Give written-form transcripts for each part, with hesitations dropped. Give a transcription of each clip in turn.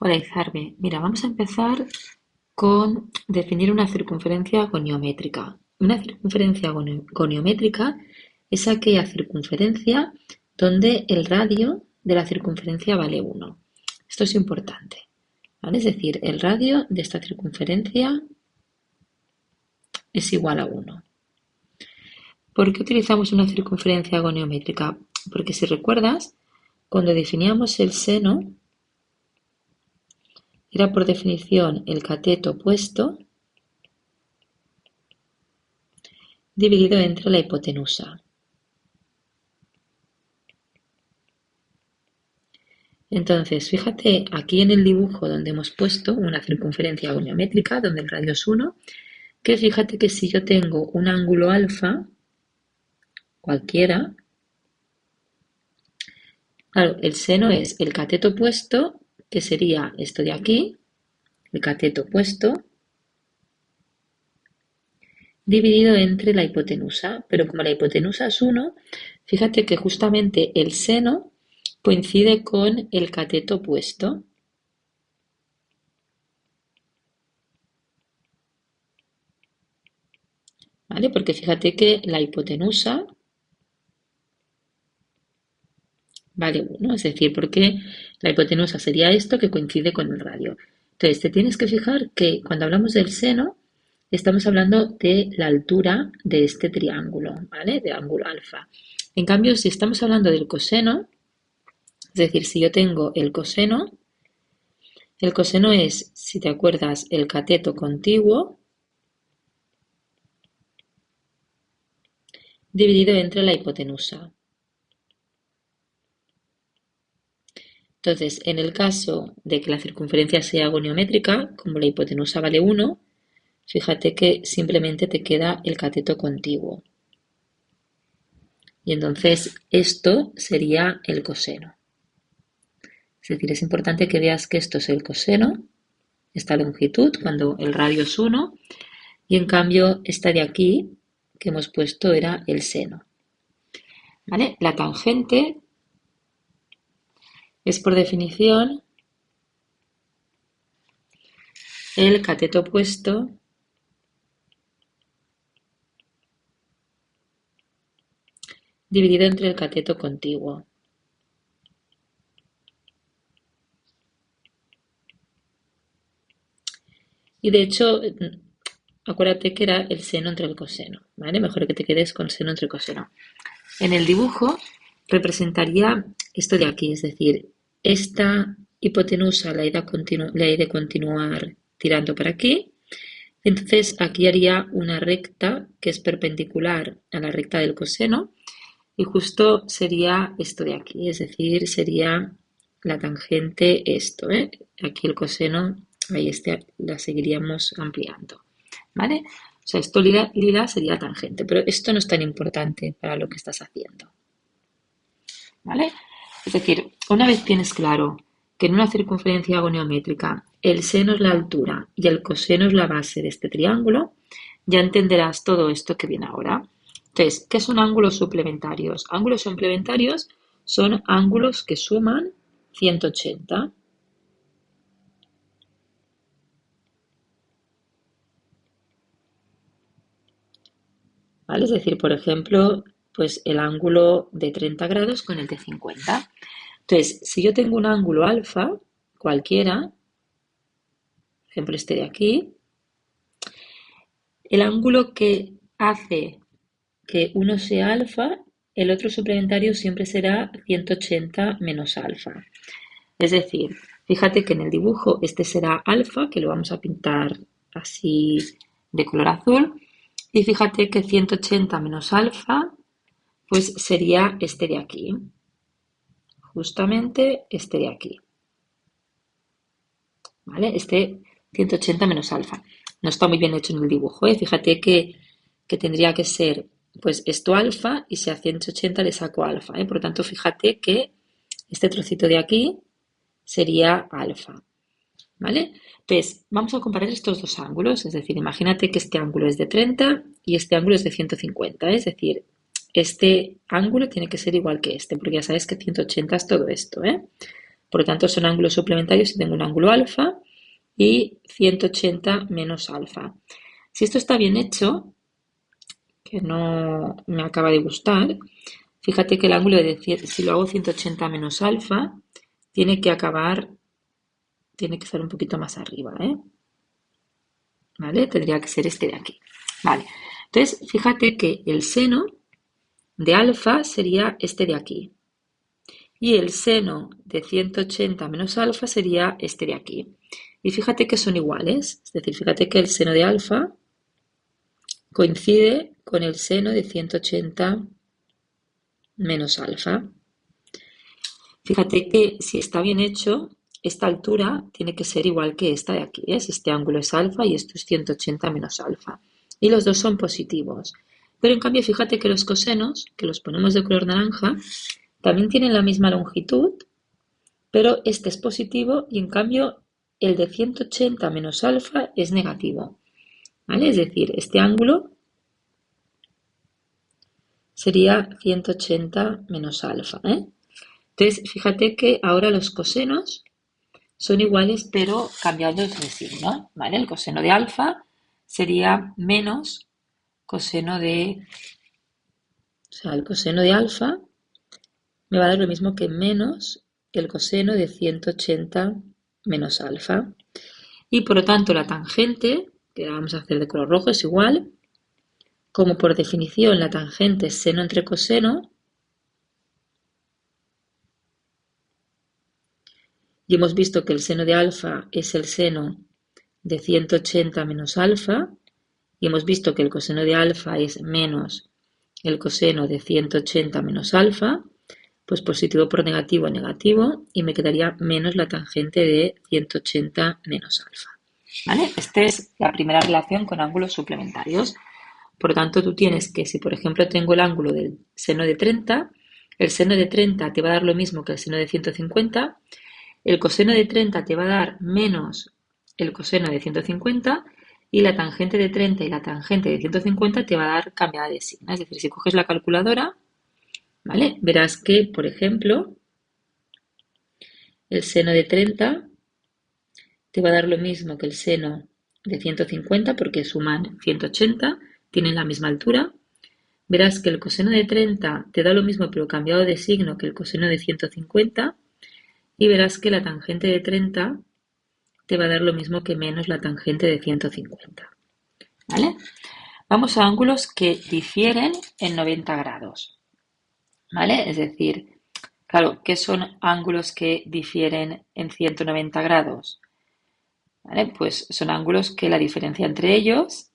Hola Izarbe, mira, vamos a empezar con definir una circunferencia goniométrica. Una circunferencia goniométrica es aquella circunferencia donde el radio de la circunferencia vale 1. Esto es importante, ¿vale? Es decir, el radio de esta circunferencia es igual a 1. ¿Por qué utilizamos una circunferencia goniométrica? Porque si recuerdas, cuando definíamos el seno, era por definición el cateto opuesto dividido entre la hipotenusa. Entonces, fíjate aquí en el dibujo donde hemos puesto una circunferencia goniométrica, donde el radio es 1, que fíjate que si yo tengo un ángulo alfa, cualquiera, claro, el seno es el cateto opuesto, que sería esto de aquí, el cateto opuesto, dividido entre la hipotenusa. Pero como la hipotenusa es 1, fíjate que justamente el seno coincide con el cateto opuesto. ¿Vale? Porque fíjate que la hipotenusa vale 1, es decir, porque la hipotenusa sería esto que coincide con el radio. Entonces, te tienes que fijar que cuando hablamos del seno, estamos hablando de la altura de este triángulo, ¿vale? Del ángulo alfa. En cambio, si estamos hablando del coseno, es decir, si yo tengo el coseno es, si te acuerdas, el cateto contiguo dividido entre la hipotenusa. Entonces, en el caso de que la circunferencia sea goniométrica, como la hipotenusa vale 1, fíjate que simplemente te queda el cateto contiguo. Y entonces esto sería el coseno. Es decir, es importante que veas que esto es el coseno, esta longitud, cuando el radio es 1, y en cambio esta de aquí que hemos puesto era el seno. ¿Vale? La tangente es por definición el cateto opuesto dividido entre el cateto contiguo. Y de hecho, acuérdate que era el seno entre el coseno, ¿vale? Mejor que te quedes con seno entre coseno. En el dibujo representaría esto de aquí, es decir, esta hipotenusa la he de continuar tirando para aquí. Entonces aquí haría una recta que es perpendicular a la recta del coseno y justo sería esto de aquí, es decir, sería la tangente esto, ¿eh? Aquí el coseno, ahí la seguiríamos ampliando, ¿vale? O sea, esto lila sería tangente, pero esto no es tan importante para lo que estás haciendo, ¿vale? Es decir, una vez tienes claro que en una circunferencia goniométrica el seno es la altura y el coseno es la base de este triángulo, ya entenderás todo esto que viene ahora. Entonces, ¿qué son ángulos suplementarios? Ángulos suplementarios son ángulos que suman 180. ¿Vale? Es decir, por ejemplo, pues el ángulo de 30 grados con el de 50. Entonces, si yo tengo un ángulo alfa, cualquiera, por ejemplo este de aquí, el ángulo que hace que uno sea alfa, el otro suplementario siempre será 180 menos alfa. Es decir, fíjate que en el dibujo este será alfa, que lo vamos a pintar así de color azul, y fíjate que 180 menos alfa, pues sería este de aquí, justamente este de aquí, ¿vale? Este 180 menos alfa. No está muy bien hecho en el dibujo, ¿eh? Fíjate que tendría que ser pues esto alfa y si a 180 le saco alfa, ¿eh? Por lo tanto, fíjate que este trocito de aquí sería alfa, ¿vale? Entonces, vamos a comparar estos dos ángulos, es decir, imagínate que este ángulo es de 30 y este ángulo es de 150, es decir, este ángulo tiene que ser igual que este, porque ya sabes que 180 es todo esto, ¿eh? Por lo tanto, son ángulos suplementarios si tengo un ángulo alfa y 180 menos alfa. Si esto está bien hecho, que no me acaba de gustar, fíjate que el ángulo si lo hago 180 menos alfa, tiene que estar un poquito más arriba, ¿eh? ¿Vale? Tendría que ser este de aquí. Vale. Entonces, fíjate que el seno de alfa sería este de aquí. Y el seno de 180 menos alfa sería este de aquí. Y fíjate que son iguales. Es decir, fíjate que el seno de alfa coincide con el seno de 180 menos alfa. Fíjate que si está bien hecho, esta altura tiene que ser igual que esta de aquí. Si este ángulo es alfa y esto es 180 menos alfa. Y los dos son positivos. Pero en cambio, fíjate que los cosenos, que los ponemos de color naranja, también tienen la misma longitud, pero este es positivo y en cambio el de 180 menos alfa es negativo. ¿Vale? Es decir, este ángulo sería 180 menos alfa. Entonces, fíjate que ahora los cosenos son iguales, pero cambiados de signo. ¿Vale? El coseno de alfa sería menos coseno de... O sea, el coseno de alfa me va a dar lo mismo que menos el coseno de 180 menos alfa. Y por lo tanto la tangente, que la vamos a hacer de color rojo, es igual. Como por definición la tangente es seno entre coseno, y hemos visto que el seno de alfa es el seno de 180 menos alfa, y hemos visto que el coseno de alfa es menos el coseno de 180 menos alfa, pues positivo por negativo es negativo, y me quedaría menos la tangente de 180 menos alfa. ¿Vale? Esta es la primera relación con ángulos suplementarios. Por lo tanto, tú tienes que, si por ejemplo tengo el ángulo del seno de 30, el seno de 30 te va a dar lo mismo que el seno de 150, el coseno de 30 te va a dar menos el coseno de 150 y la tangente de 30 y la tangente de 150 te va a dar cambiada de signo. Es decir, si coges la calculadora, ¿vale? Verás que, por ejemplo, el seno de 30 te va a dar lo mismo que el seno de 150 porque suman 180, tienen la misma altura. Verás que el coseno de 30 te da lo mismo pero cambiado de signo que el coseno de 150 y verás que la tangente de 30 te va a dar lo mismo que menos la tangente de 150. ¿Vale? Vamos a ángulos que difieren en 90 grados. ¿Vale? Es decir, claro, ¿qué son ángulos que difieren en 190 grados? ¿Vale? Pues son ángulos que la diferencia entre ellos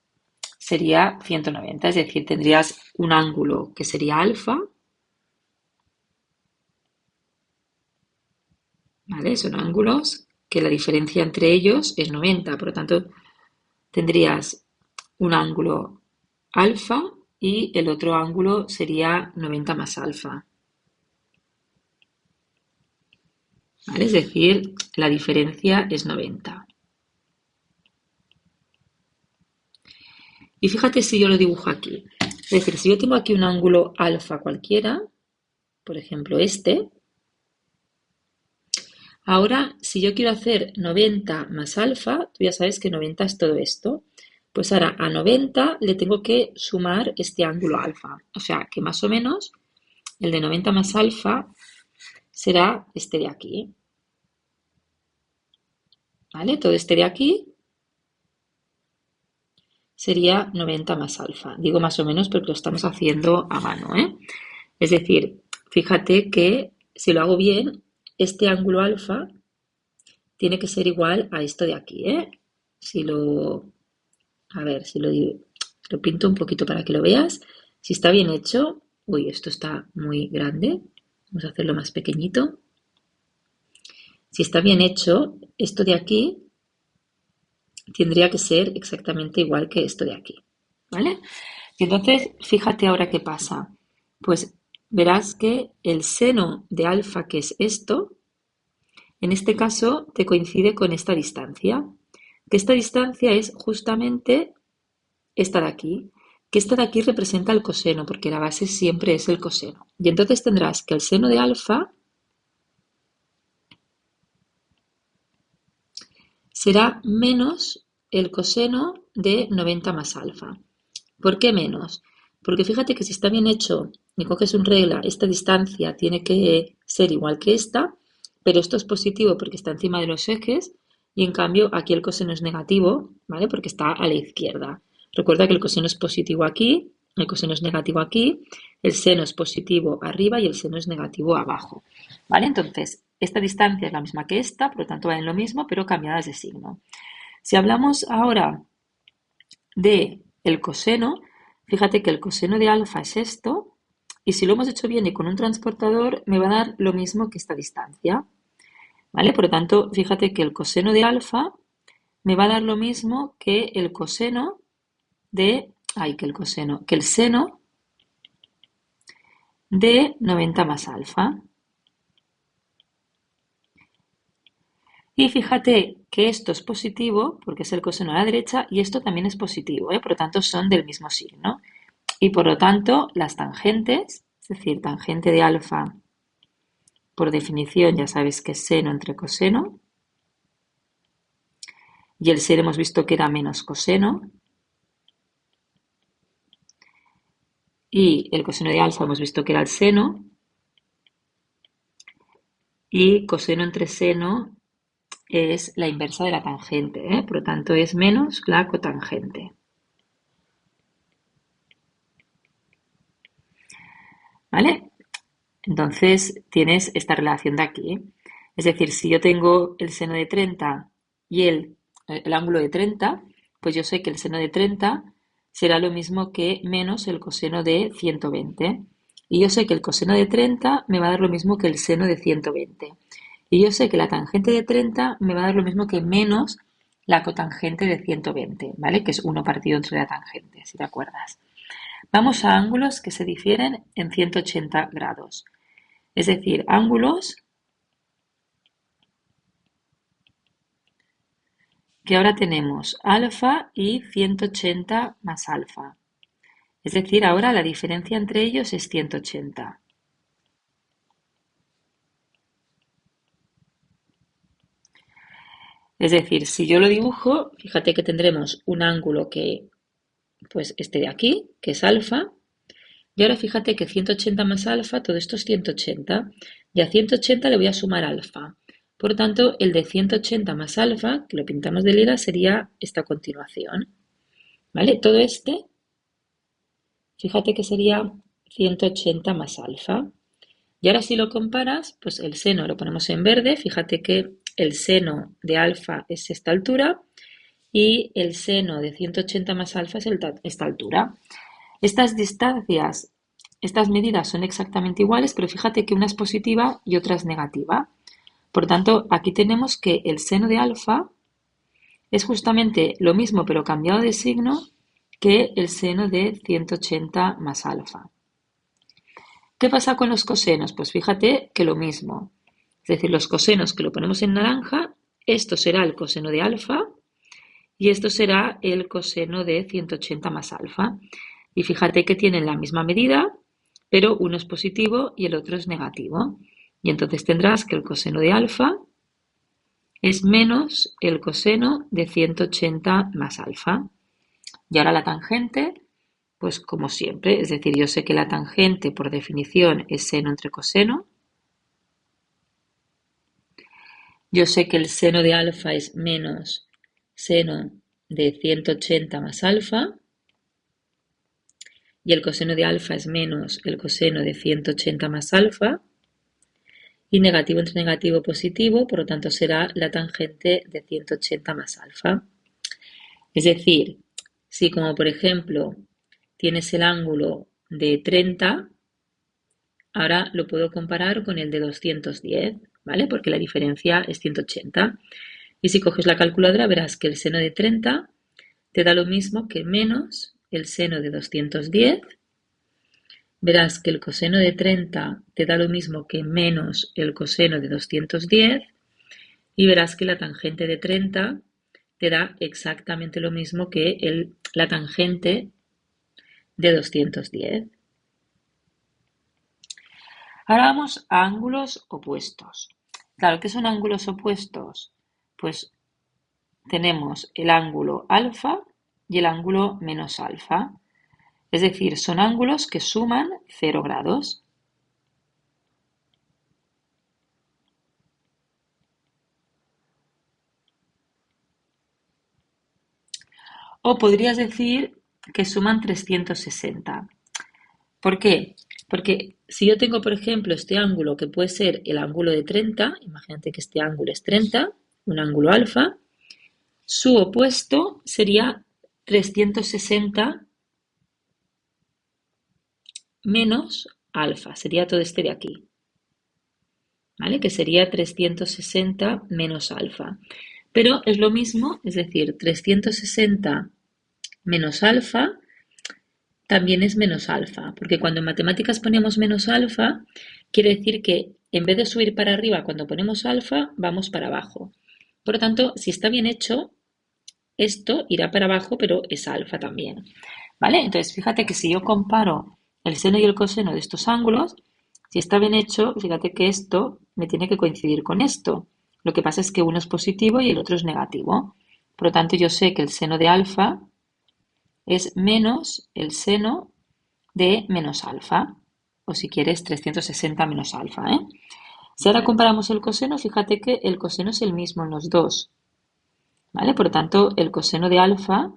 sería 190, es decir, tendrías un ángulo que sería alfa, ¿vale? Son ángulos que la diferencia entre ellos es 90, por lo tanto tendrías un ángulo alfa y el otro ángulo sería 90 más alfa. ¿Vale? Es decir, la diferencia es 90. Y fíjate si yo lo dibujo aquí. Es decir, si yo tengo aquí un ángulo alfa cualquiera, por ejemplo este, ahora si yo quiero hacer 90 más alfa, tú ya sabes que 90 es todo esto, pues ahora a 90 le tengo que sumar este ángulo alfa. O sea que más o menos el de 90 más alfa será este de aquí. ¿Vale? Todo este de aquí sería 90 más alfa. Digo más o menos porque lo estamos haciendo a mano, Es decir, fíjate que si lo hago bien, este ángulo alfa tiene que ser igual a esto de aquí, A ver, si lo pinto un poquito para que lo veas. Si está bien hecho, uy, esto está muy grande. Vamos a hacerlo más pequeñito. Si está bien hecho, esto de aquí tendría que ser exactamente igual que esto de aquí, ¿vale? Y entonces, fíjate ahora qué pasa. Pues verás que el seno de alfa, que es esto, en este caso te coincide con esta distancia, que esta distancia es justamente esta de aquí, que esta de aquí representa el coseno, porque la base siempre es el coseno. Y entonces tendrás que el seno de alfa será menos el coseno de 90 más alfa. ¿Por qué menos? Porque fíjate que si está bien hecho y coges un regla, esta distancia tiene que ser igual que esta, pero esto es positivo porque está encima de los ejes y en cambio aquí el coseno es negativo, ¿vale? Porque está a la izquierda. Recuerda que el coseno es positivo aquí, el coseno es negativo aquí, el seno es positivo arriba y el seno es negativo abajo, ¿vale? Entonces, esta distancia es la misma que esta, por lo tanto valen lo mismo, pero cambiadas de signo. Si hablamos ahora de el coseno, fíjate que el coseno de alfa es esto, y si lo hemos hecho bien y con un transportador, me va a dar lo mismo que esta distancia, ¿vale? Por lo tanto, fíjate que el coseno de alfa me va a dar lo mismo que el coseno que el seno de 90 más alfa. Y fíjate que esto es positivo porque es el coseno a la derecha y esto también es positivo, ¿eh? Por lo tanto son del mismo signo. Y por lo tanto las tangentes, es decir, tangente de alfa, por definición ya sabes que es seno entre coseno, y el seno hemos visto que era menos coseno, y el coseno de alfa hemos visto que era el seno, y coseno entre seno es la inversa de la tangente, ¿eh? Por lo tanto es menos la cotangente. ¿Vale? Entonces tienes esta relación de aquí. Es decir, si yo tengo el seno de 30 y el ángulo de 30, pues yo sé que el seno de 30 será lo mismo que menos el coseno de 120. Y yo sé que el coseno de 30 me va a dar lo mismo que el seno de 120. Y yo sé que la tangente de 30 me va a dar lo mismo que menos la cotangente de 120, ¿vale? Que es 1 partido entre la tangente, si te acuerdas. Vamos a ángulos que se difieren en 180 grados. Es decir, ángulos que ahora tenemos alfa y 180 más alfa. Es decir, ahora la diferencia entre ellos es 180. Es decir, si yo lo dibujo, fíjate que tendremos un ángulo que, pues este de aquí, que es alfa, y ahora fíjate que 180 más alfa, todo esto es 180, y a 180 le voy a sumar alfa. Por tanto, el de 180 más alfa, que lo pintamos de lila, sería esta continuación. ¿Vale? Todo este, fíjate que sería 180 más alfa. Y ahora si lo comparas, pues el seno lo ponemos en verde. Fíjate que el seno de alfa es esta altura y el seno de 180 más alfa es esta altura. Estas distancias, estas medidas son exactamente iguales, pero fíjate que una es positiva y otra es negativa. Por tanto, aquí tenemos que el seno de alfa es justamente lo mismo, pero cambiado de signo, que el seno de 180 más alfa. ¿Qué pasa con los cosenos? Pues fíjate que lo mismo. Es decir, los cosenos que lo ponemos en naranja, esto será el coseno de alfa y esto será el coseno de 180 más alfa. Y fíjate que tienen la misma medida, pero uno es positivo y el otro es negativo. Y entonces tendrás que el coseno de alfa es menos el coseno de 180 más alfa. Y ahora la tangente, pues como siempre, es decir, yo sé que la tangente por definición es seno entre coseno. Yo sé que el seno de alfa es menos seno de 180 más alfa. Y el coseno de alfa es menos el coseno de 180 más alfa. Y negativo entre negativo positivo, por lo tanto será la tangente de 180 más alfa. Es decir, si como por ejemplo tienes el ángulo de 30, ahora lo puedo comparar con el de 210, ¿vale? Porque la diferencia es 180. Y si coges la calculadora verás que el seno de 30 te da lo mismo que menos el seno de 210. Verás que el coseno de 30 te da lo mismo que menos el coseno de 210 y verás que la tangente de 30 te da exactamente lo mismo que la tangente de 210. Ahora vamos a ángulos opuestos. Claro, ¿qué son ángulos opuestos? Pues tenemos el ángulo alfa y el ángulo menos alfa. Es decir, son ángulos que suman 0 grados. O podrías decir que suman 360. ¿Por qué? Porque si yo tengo, por ejemplo, este ángulo que puede ser el ángulo de 30, imagínate que este ángulo es 30, un ángulo alfa, su opuesto sería 360 menos alfa, sería todo este de aquí, ¿vale? Que sería 360 menos alfa. Pero es lo mismo, es decir, 360 menos alfa también es menos alfa, porque cuando en matemáticas ponemos menos alfa, quiere decir que en vez de subir para arriba cuando ponemos alfa, vamos para abajo. Por lo tanto, si está bien hecho, esto irá para abajo, pero es alfa también. ¿Vale? Entonces, fíjate que si yo comparo el seno y el coseno de estos ángulos, si está bien hecho, fíjate que esto me tiene que coincidir con esto. Lo que pasa es que uno es positivo y el otro es negativo. Por lo tanto, yo sé que el seno de alfa es menos el seno de menos alfa, o si quieres 360 menos alfa, ¿eh? Si ahora comparamos el coseno, fíjate que el coseno es el mismo en los dos, ¿vale? Por lo tanto, el coseno de alfa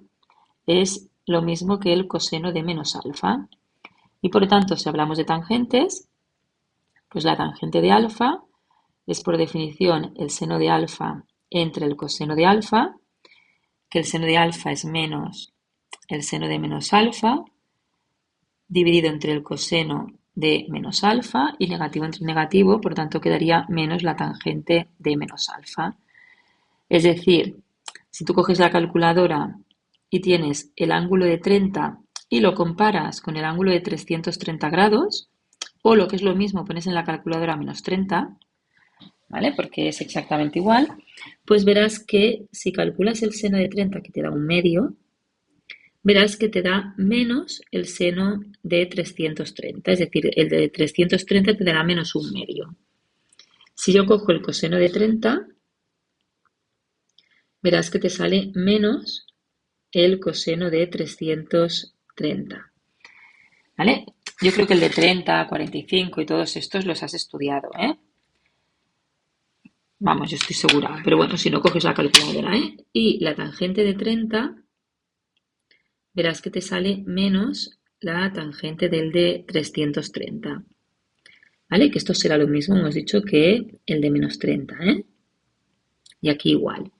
es lo mismo que el coseno de menos alfa. Y por lo tanto, si hablamos de tangentes, pues la tangente de alfa es por definición el seno de alfa entre el coseno de alfa, que el seno de alfa es menos el seno de menos alfa, dividido entre el coseno de menos alfa y negativo entre negativo, por tanto quedaría menos la tangente de menos alfa. Es decir, si tú coges la calculadora y tienes el ángulo de 30 y lo comparas con el ángulo de 330 grados, o lo que es lo mismo, pones en la calculadora menos 30, ¿vale? Porque es exactamente igual, pues verás que si calculas el seno de 30, que te da un medio, verás que te da menos el seno de 330, es decir, el de 330 te dará menos un medio. Si yo cojo el coseno de 30, verás que te sale menos el coseno de 330. ¿Vale? Yo creo que el de 30, 45 y todos estos los has estudiado, ¿eh? Vamos, yo estoy segura, pero bueno, si no coges la calculadora, ¿eh? Y la tangente de 30, verás que te sale menos la tangente del de 330. ¿Vale? Que esto será lo mismo, hemos dicho, que el de menos 30, ¿eh? Y aquí igual.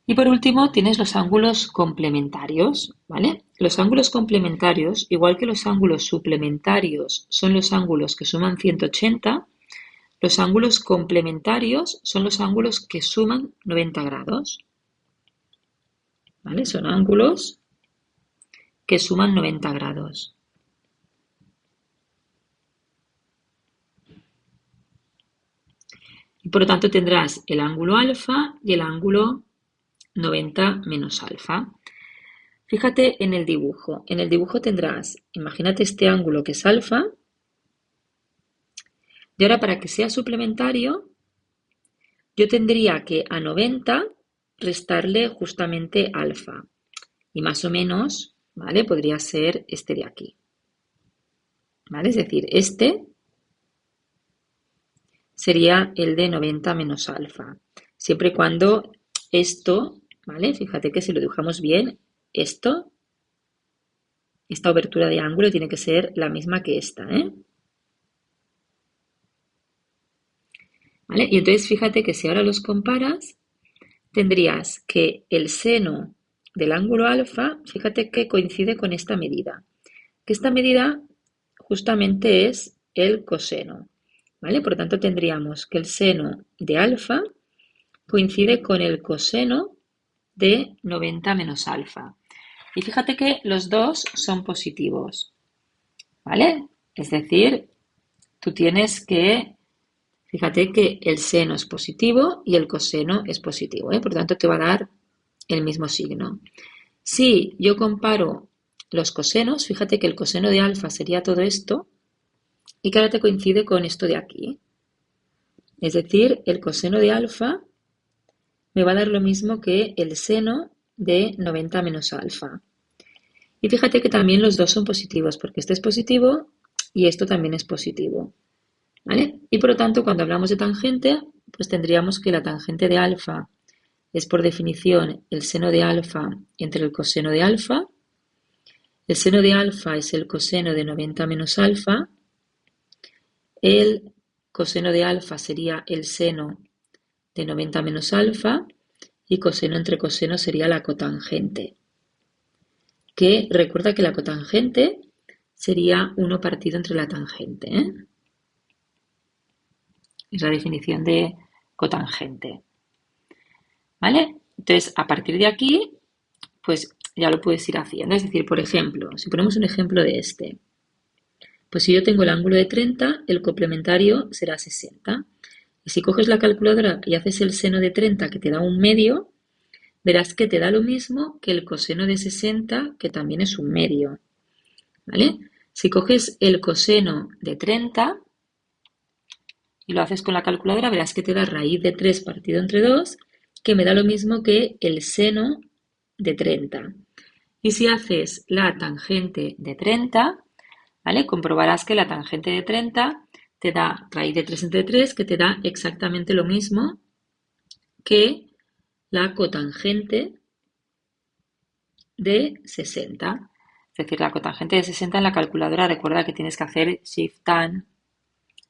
Y por último tienes los ángulos complementarios, ¿vale? Los ángulos complementarios, igual que los ángulos suplementarios son los ángulos que suman 180, los ángulos complementarios son los ángulos que suman 90 grados, ¿vale? Son ángulos que suman 90 grados. Y por lo tanto tendrás el ángulo alfa y el ángulo 90 menos alfa. Fíjate en el dibujo. En el dibujo tendrás, imagínate este ángulo que es alfa, y ahora para que sea suplementario, yo tendría que a 90 restarle justamente alfa. Y más o menos, ¿vale? Podría ser este de aquí. ¿Vale? Es decir, este sería el de 90 menos alfa. Siempre y cuando esto, ¿vale? Fíjate que si lo dibujamos bien, esta abertura de ángulo tiene que ser la misma que esta, ¿eh? ¿Vale? Y entonces fíjate que si ahora los comparas, tendrías que el seno del ángulo alfa, fíjate que coincide con esta medida. Que esta medida justamente es el coseno, ¿vale? Por lo tanto, tendríamos que el seno de alfa coincide con el coseno de 90 menos alfa. Y fíjate que los dos son positivos, ¿vale? Es decir, tú tienes que, fíjate que el seno es positivo y el coseno es positivo, ¿eh? Por lo tanto, te va a dar el mismo signo. Si yo comparo los cosenos, fíjate que el coseno de alfa sería todo esto y que ahora te coincide con esto de aquí. Es decir, el coseno de alfa me va a dar lo mismo que el seno de 90 menos alfa. Y fíjate que también los dos son positivos, porque este es positivo y esto también es positivo, ¿vale? Y por lo tanto, cuando hablamos de tangente, pues tendríamos que la tangente de alfa es por definición el seno de alfa entre el coseno de alfa. El seno de alfa es el coseno de 90 menos alfa. El coseno de alfa sería el seno de 90 menos alfa y coseno entre coseno sería la cotangente. Que recuerda que la cotangente sería 1 partido entre la tangente, ¿eh? Es la definición de cotangente. ¿Vale? Entonces, a partir de aquí, pues ya lo puedes ir haciendo. Es decir, por ejemplo, si ponemos un ejemplo de este, pues si yo tengo el ángulo de 30, el complementario será 60. Y si coges la calculadora y haces el seno de 30, que te da un medio, verás que te da lo mismo que el coseno de 60, que también es un medio. ¿Vale? Si coges el coseno de 30 y lo haces con la calculadora, verás que te da raíz de 3 partido entre 2, que me da lo mismo que el seno de 30. Y si haces la tangente de 30, ¿vale? Comprobarás que la tangente de 30 te da raíz de 3 entre 3, que te da exactamente lo mismo que la cotangente de 60. Es decir, la cotangente de 60 en la calculadora, recuerda que tienes que hacer Shift Tan,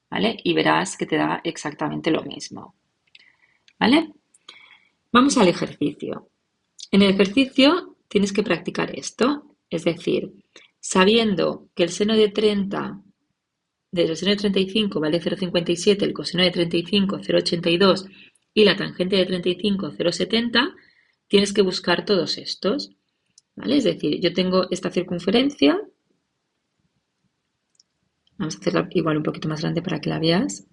¿vale? Y verás que te da exactamente lo mismo, ¿vale? Vamos al ejercicio. En el ejercicio tienes que practicar esto, es decir, sabiendo que el seno de 30 del seno de 35 vale 0,57, el coseno de 35 0,82 y la tangente de 35 0,70, tienes que buscar todos estos, ¿vale? Es decir, yo tengo esta circunferencia, vamos a hacerla igual un poquito más grande para que la veas,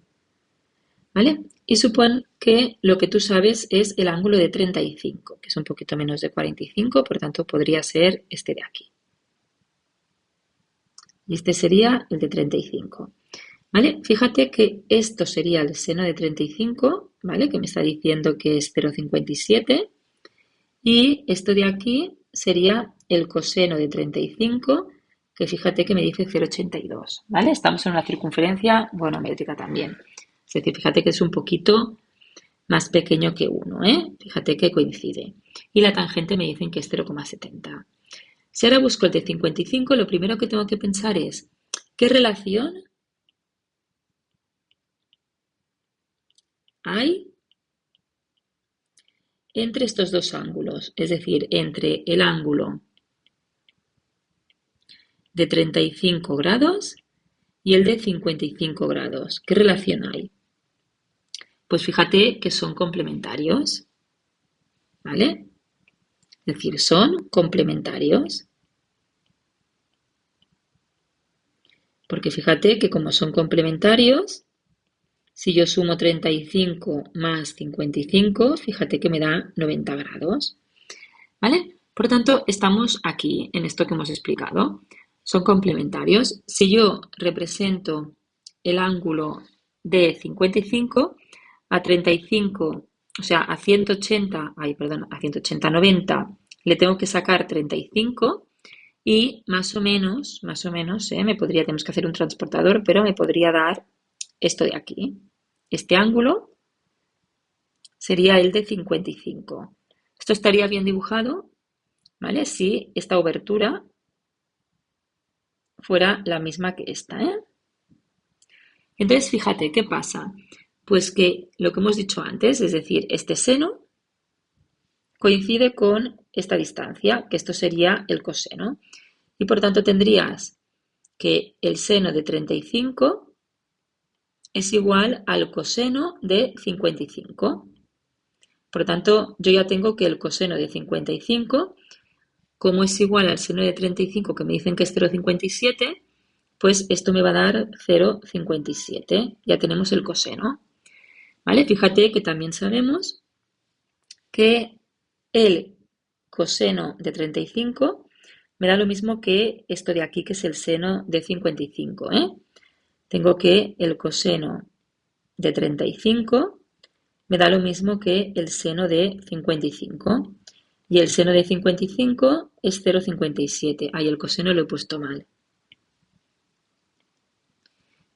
¿vale? Y supón que lo que tú sabes es el ángulo de 35, que es un poquito menos de 45, por tanto podría ser este de aquí. Y este sería el de 35. ¿Vale? Fíjate que esto sería el seno de 35, ¿vale? Que me está diciendo que es 0,57. Y esto de aquí sería el coseno de 35, que fíjate que me dice 0,82, ¿vale? Estamos en una circunferencia bonométrica también. Es decir, fíjate que es un poquito más pequeño que 1, ¿eh? Fíjate que coincide. Y la tangente me dicen que es 0,70. Si ahora busco el de 55, lo primero que tengo que pensar es, ¿qué relación hay entre estos dos ángulos? Es decir, entre el ángulo de 35 grados y el de 55 grados. ¿Qué relación hay? Pues fíjate que son complementarios, ¿vale? Es decir, son complementarios. Porque fíjate que como son complementarios, si yo sumo 35 más 55, fíjate que me da 90 grados, ¿vale? Por tanto, estamos aquí en esto que hemos explicado. Son complementarios. Si yo represento el ángulo de 55 a 35, o sea, a 180, a 180, 90, le tengo que sacar 35 y más o menos, tenemos que hacer un transportador, pero me podría dar esto de aquí. Este ángulo sería el de 55. Esto estaría bien dibujado, ¿vale? Si esta obertura fuera la misma que esta, ¿eh? Entonces, fíjate, ¿qué pasa? Pues que lo que hemos dicho antes, es decir, este seno coincide con esta distancia, que esto sería el coseno. Y por tanto tendrías que el seno de 35 es igual al coseno de 55. Por lo tanto, yo ya tengo que el coseno de 55, como es igual al seno de 35, que me dicen que es 0,57, pues esto me va a dar 0,57. Ya tenemos el coseno, ¿vale? Fíjate que también sabemos que el coseno de 35 me da lo mismo que esto de aquí, que es el seno de 55, ¿eh? Tengo que el coseno de 35 me da lo mismo que el seno de 55. Y el seno de 55 es 0,57. Ahí el coseno lo he puesto mal.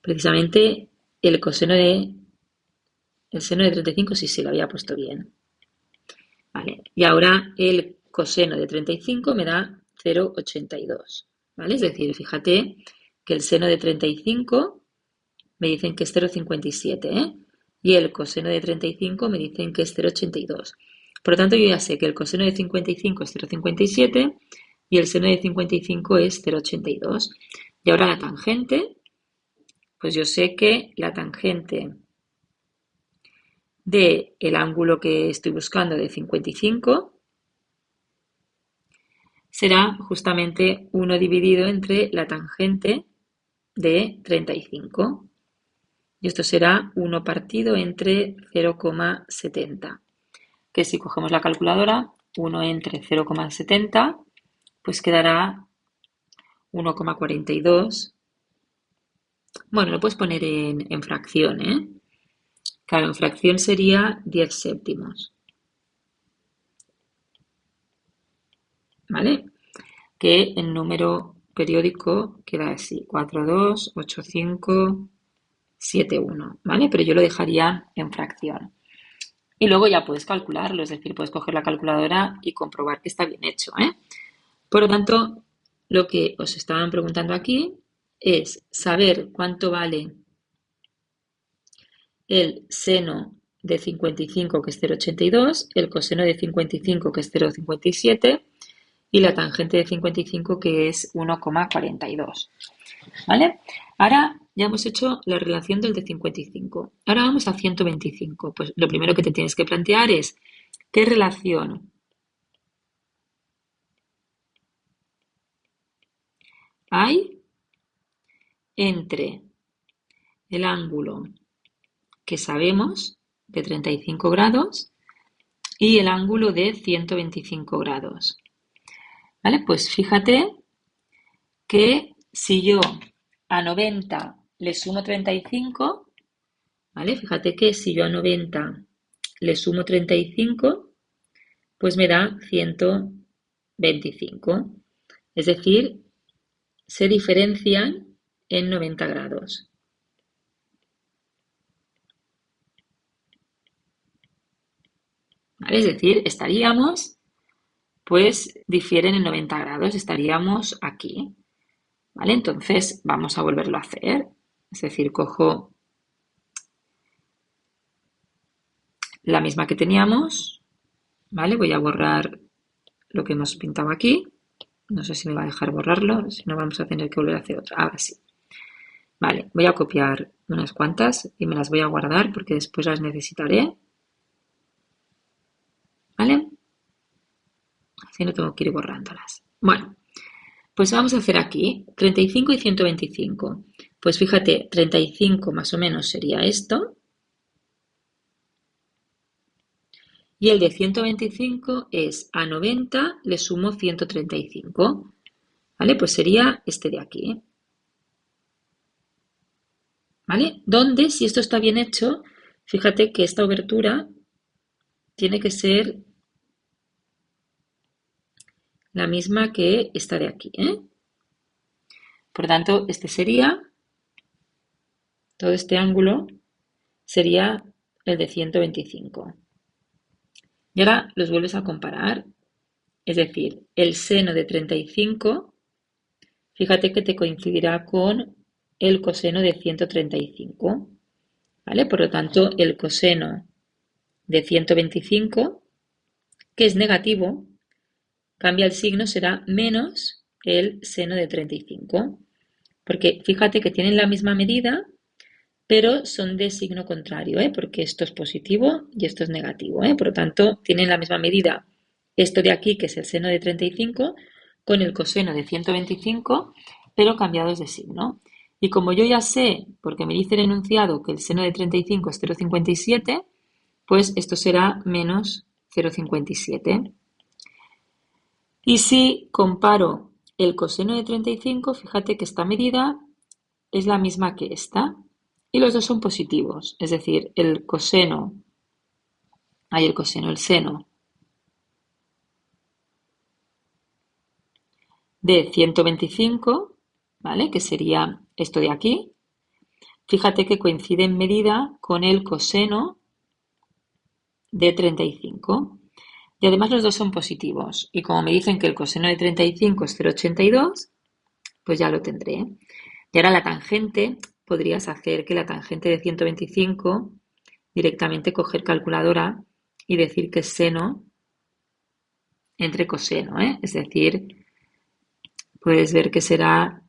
Precisamente el seno de 35 sí lo había puesto bien. Vale. Y ahora el coseno de 35 me da 0,82. ¿Vale? Es decir, fíjate que el seno de 35 me dicen que es 0,57, ¿eh? Y el coseno de 35 me dicen que es 0,82. Por lo tanto, yo ya sé que el coseno de 55 es 0,57 y el seno de 55 es 0,82. Y ahora la tangente, pues yo sé que la tangente del ángulo que estoy buscando de 55 será justamente 1 dividido entre la tangente de 35. Y esto será 1 partido entre 0,70. Que si cogemos la calculadora, 1 entre 0,70, pues quedará 1,42. Bueno, lo puedes poner en fracción, ¿eh? Claro, en fracción sería 10 séptimos. ¿Vale? Que en número periódico queda así, 4, 2, 8, 5, 7, 1, ¿vale? Pero yo lo dejaría en fracción. Y luego ya puedes calcularlo, es decir, puedes coger la calculadora y comprobar que está bien hecho, ¿eh? Por lo tanto, lo que os estaban preguntando aquí es saber cuánto vale el seno de 55, que es 0,82, el coseno de 55, que es 0,57, y la tangente de 55, que es 1,42. ¿Vale? Ahora ya hemos hecho la relación del de 55. Ahora vamos a 125. Pues lo primero que te tienes que plantear es qué relación hay entre el ángulo que sabemos de 35 grados y el ángulo de 125 grados. ¿Vale? Pues fíjate que si yo a 90 le sumo 35, ¿vale? Fíjate que si yo a 90 le sumo 35, pues me da 125. Es decir, se diferencian en 90 grados. ¿Vale? Es decir, pues difieren en 90 grados, estaríamos aquí. ¿Vale? Entonces vamos a volverlo a hacer. Es decir, cojo la misma que teníamos, ¿vale? Voy a borrar lo que hemos pintado aquí. No sé si me va a dejar borrarlo, si no vamos a tener que volver a hacer otra. Ahora sí. Vale, voy a copiar unas cuantas y me las voy a guardar porque después las necesitaré. ¿Vale? Así no tengo que ir borrándolas. Bueno, pues vamos a hacer aquí 35 y 125. Pues fíjate, 35 más o menos sería esto. Y el de 125 es a 90 le sumo 135. ¿Vale? Pues sería este de aquí. ¿Vale? Donde, si esto está bien hecho, fíjate que esta obertura tiene que ser la misma que esta de aquí, ¿eh? Por tanto, este sería, todo este ángulo sería el de 125. Y ahora los vuelves a comparar. Es decir, el seno de 35, fíjate que te coincidirá con el coseno de 135. ¿Vale? Por lo tanto, el coseno de 125, que es negativo, cambia el signo, será menos el seno de 35. Porque fíjate que tienen la misma medida, pero son de signo contrario, ¿eh? Porque esto es positivo y esto es negativo, ¿eh? Por lo tanto, tienen la misma medida esto de aquí, que es el seno de 35, con el coseno de 125, pero cambiados de signo. Y como yo ya sé, porque me dice el enunciado que el seno de 35 es 0,57, pues esto será menos 0,57. Y si comparo el coseno de 35, fíjate que esta medida es la misma que esta. Y los dos son positivos, es decir, el coseno Ahí el seno de 125, ¿vale? Que sería esto de aquí. Fíjate que coincide en medida con el coseno de 35. Y además los dos son positivos. Y como me dicen que el coseno de 35 es 0,82, pues ya lo tendré. Y ahora la tangente, podrías hacer que la tangente de 125, directamente coger calculadora y decir que es seno entre coseno, ¿eh? Es decir, puedes ver que será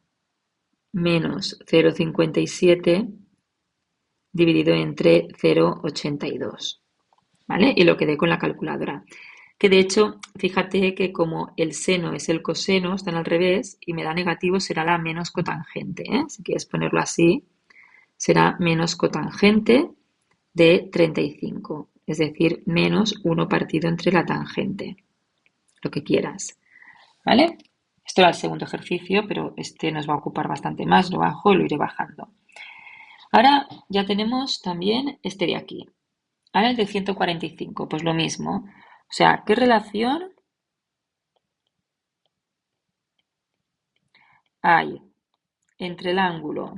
menos 0,57 dividido entre 0,82, ¿vale? Y lo quedé con la calculadora. Que de hecho, fíjate que como el seno es el coseno, están al revés, y me da negativo, será la menos cotangente, ¿eh? Si quieres ponerlo así, será menos cotangente de 35, es decir, menos 1 partido entre la tangente, lo que quieras, ¿vale? Esto era el segundo ejercicio, pero este nos va a ocupar bastante más, lo bajo y lo iré bajando. Ahora ya tenemos también este de aquí. Ahora el de 145, pues lo mismo. O sea, ¿qué relación hay entre el ángulo?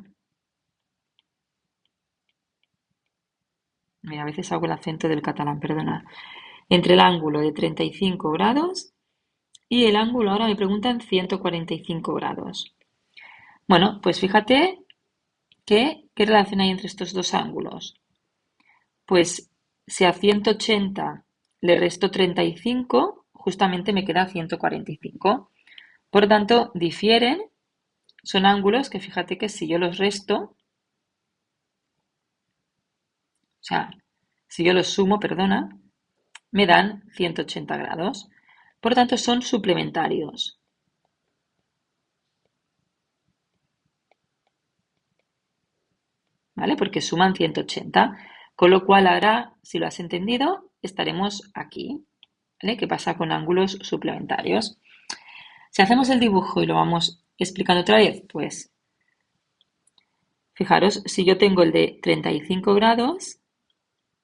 Mira, a veces hago el acento del catalán, perdona. Entre el ángulo de 35 grados y el ángulo, ahora me preguntan 145 grados. Bueno, pues fíjate que, ¿qué relación hay entre estos dos ángulos? Pues si a 180 le resto 35, justamente me queda 145. Por tanto, difieren, son ángulos que fíjate que si yo los resto, o sea, si yo los sumo, perdona, me dan 180 grados. Por tanto, son suplementarios. ¿Vale? Porque suman 180. Con lo cual ahora, si lo has entendido, estaremos aquí. ¿Vale? ¿Qué pasa con ángulos suplementarios? Si hacemos el dibujo y lo vamos explicando otra vez, pues fijaros, si yo tengo el de 35 grados,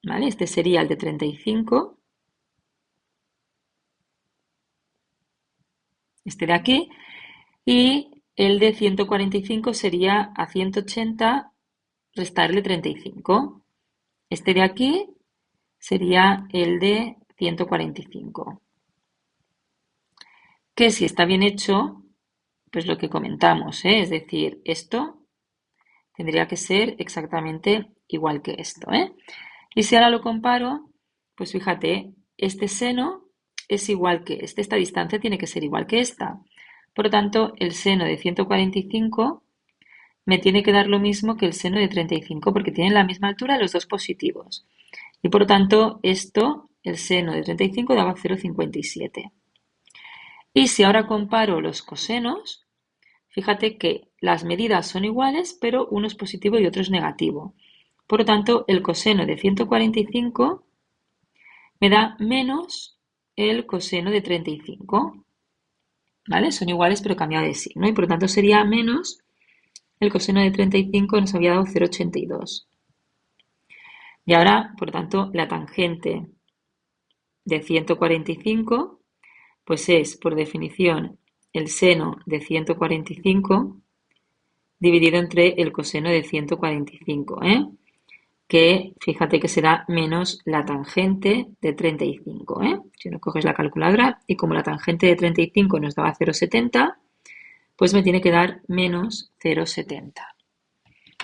¿vale? Este sería el de 35, este de aquí, y el de 145 sería a 180 restarle 35. Este de aquí sería el de 145. Que si está bien hecho, pues lo que comentamos, ¿eh? Es decir, esto tendría que ser exactamente igual que esto, ¿eh? Y si ahora lo comparo, pues fíjate, este seno es igual que este, esta distancia tiene que ser igual que esta. Por lo tanto, el seno de 145 me tiene que dar lo mismo que el seno de 35 porque tienen la misma altura los dos positivos. Y por lo tanto, esto, el seno de 35 daba 0,57. Y si ahora comparo los cosenos, fíjate que las medidas son iguales, pero uno es positivo y otro es negativo. Por lo tanto, el coseno de 145 me da menos el coseno de 35. ¿Vale? Son iguales pero cambiado de signo. Y por lo tanto sería menos el coseno de 35 que nos había dado 0,82. Y ahora, por lo tanto, la tangente de 145 pues es, por definición, el seno de 145 dividido entre el coseno de 145, ¿eh? Que fíjate que será menos la tangente de 35, ¿eh? Si no coges la calculadora y como la tangente de 35 nos daba 0,70, pues me tiene que dar menos 0,70.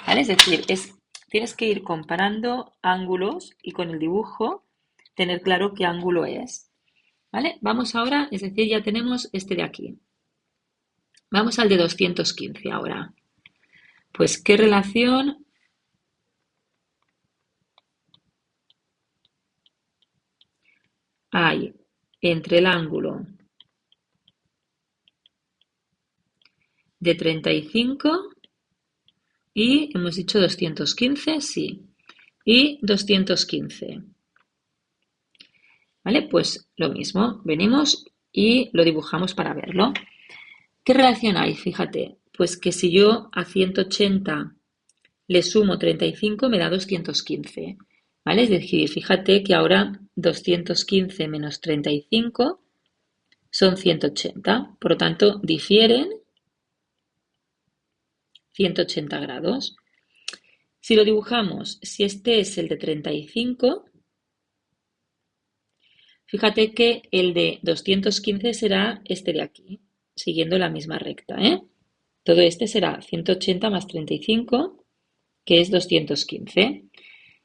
¿Vale? Es decir, tienes que ir comparando ángulos y con el dibujo tener claro qué ángulo es. ¿Vale? Vamos ahora, es decir, ya tenemos este de aquí. Vamos al de 215 ahora. Pues, ¿qué relación hay entre el ángulo de 35 y hemos dicho 215? Sí. Y 215. ¿Vale? Pues lo mismo, venimos y lo dibujamos para verlo. ¿Qué relación hay? Fíjate, pues que si yo a 180 le sumo 35 me da 215. ¿Vale? Es decir, fíjate que ahora 215 menos 35 son 180. Por lo tanto, difieren 180 grados. Si lo dibujamos, si este es el de 35, fíjate que el de 215 será este de aquí, siguiendo la misma recta, ¿eh? Todo este será 180 más 35, que es 215.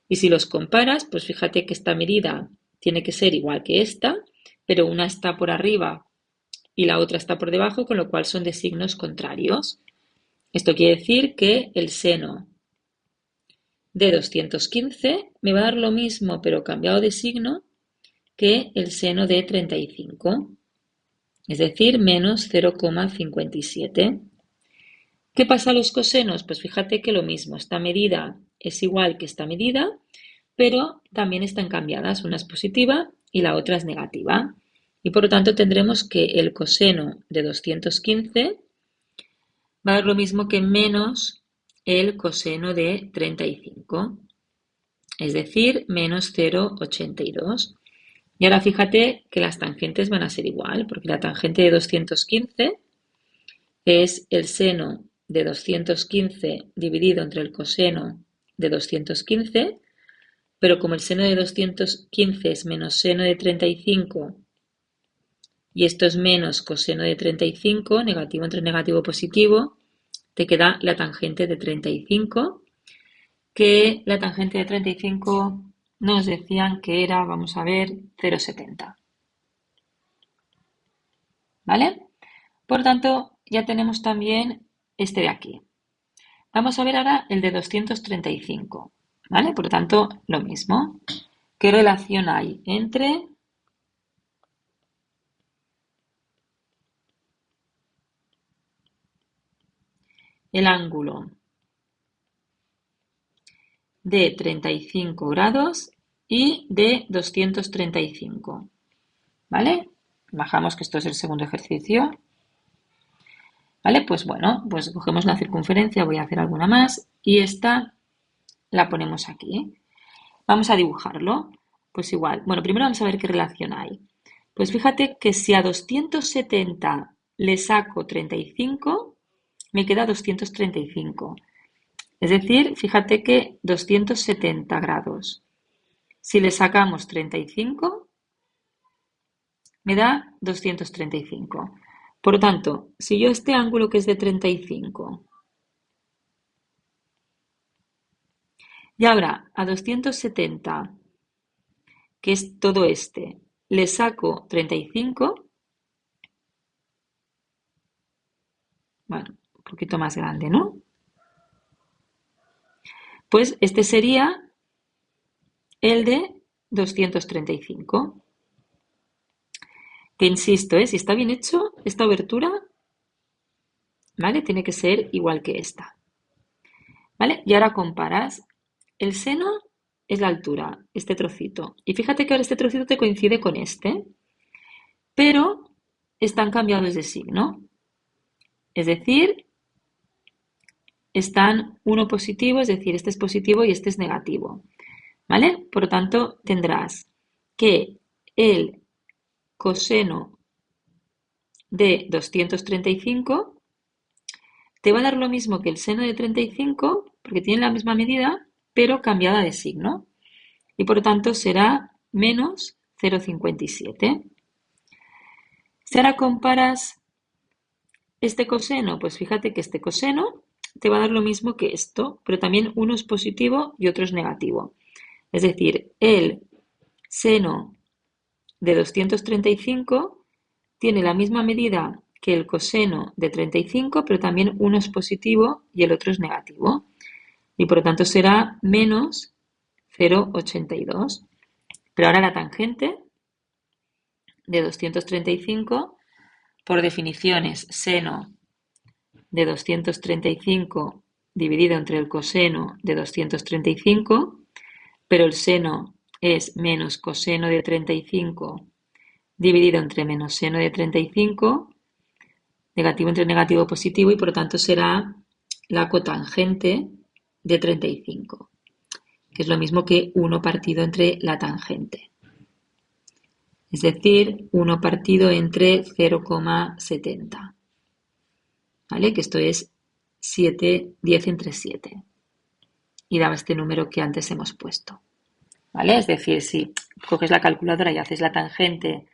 Y si los comparas, pues fíjate que esta medida tiene que ser igual que esta, pero una está por arriba y la otra está por debajo, con lo cual son de signos contrarios. Esto quiere decir que el seno de 215 me va a dar lo mismo, pero cambiado de signo, que el seno de 35, es decir, menos 0,57. ¿Qué pasa a los cosenos? Pues fíjate que lo mismo, esta medida es igual que esta medida, pero también están cambiadas, una es positiva y la otra es negativa. Y por lo tanto tendremos que el coseno de 215 va a dar lo mismo que menos el coseno de 35, es decir, menos 0,82. Y ahora fíjate que las tangentes van a ser igual, porque la tangente de 215 es el seno de 215 dividido entre el coseno de 215, pero como el seno de 215 es menos seno de 35 y esto es menos coseno de 35, negativo entre negativo positivo, te queda la tangente de 35, que la tangente de 35 nos decían que era, vamos a ver, 0,70. ¿Vale? Por tanto, ya tenemos también este de aquí. Vamos a ver ahora el de 235. ¿Vale? Por lo tanto, lo mismo. ¿Qué relación hay entre el ángulo de 35 grados y de 235? ¿Vale? Bajamos que esto es el segundo ejercicio. ¿Vale? Pues bueno, pues cogemos la circunferencia, voy a hacer alguna más y esta la ponemos aquí. Vamos a dibujarlo. Pues igual, bueno, primero vamos a ver qué relación hay. Pues fíjate que si a 270 le saco 35, me queda 235. Es decir, fíjate que 270 grados. Si le sacamos 35, me da 235. Por lo tanto, si yo este ángulo que es de 35 y ahora a 270, que es todo este, le saco 35, bueno, un poquito más grande, ¿no? Pues este sería el de 235. Que insisto, si está bien hecho, esta abertura, ¿vale? Tiene que ser igual que esta. ¿Vale? Y ahora comparas. El seno es la altura, este trocito. Y fíjate que ahora este trocito te coincide con este, pero están cambiados de signo. Es decir, están uno positivo, es decir, este es positivo y este es negativo. ¿Vale? Por lo tanto, tendrás que el coseno de 235 te va a dar lo mismo que el seno de 35, porque tiene la misma medida, pero cambiada de signo. Y por lo tanto será menos 0,57. Si ahora comparas este coseno, pues fíjate que este coseno te va a dar lo mismo que esto, pero también uno es positivo y otro es negativo. Es decir, el seno de 235 tiene la misma medida que el coseno de 35, pero también uno es positivo y el otro es negativo. Y por lo tanto será menos 0,82. Pero ahora la tangente de 235, por definición, es seno de 235 dividido entre el coseno de 235, pero el seno es menos coseno de 35 dividido entre menos seno de 35, negativo entre negativo positivo, y por lo tanto será la cotangente de 35, que es lo mismo que 1 partido entre la tangente. Es decir, 1 partido entre 0,70. ¿Vale? Que esto es 7, 10 entre 7. Y daba este número que antes hemos puesto. ¿Vale? Es decir, si coges la calculadora y haces la tangente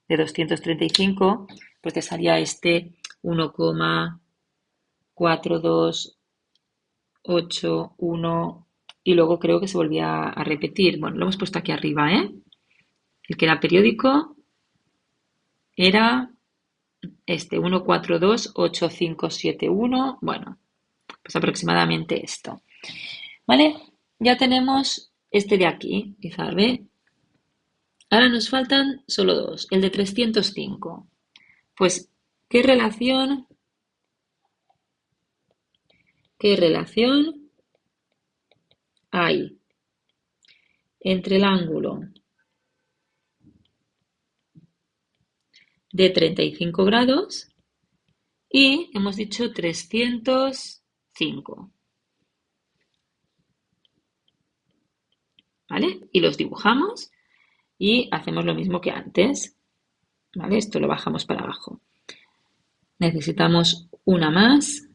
de 235, pues te salía este 1,4281 y luego creo que se volvía a repetir. Bueno, lo hemos puesto aquí arriba, ¿eh? El que era periódico era este 1,428571. Bueno, pues aproximadamente esto. ¿Vale? Ya tenemos este de aquí, ¿vale? Ahora nos faltan solo dos, el de 305. Pues, ¿qué relación hay entre el ángulo de 35 grados y hemos dicho 305? ¿Vale? Y los dibujamos y hacemos lo mismo que antes. ¿Vale? Esto lo bajamos para abajo. Necesitamos una más.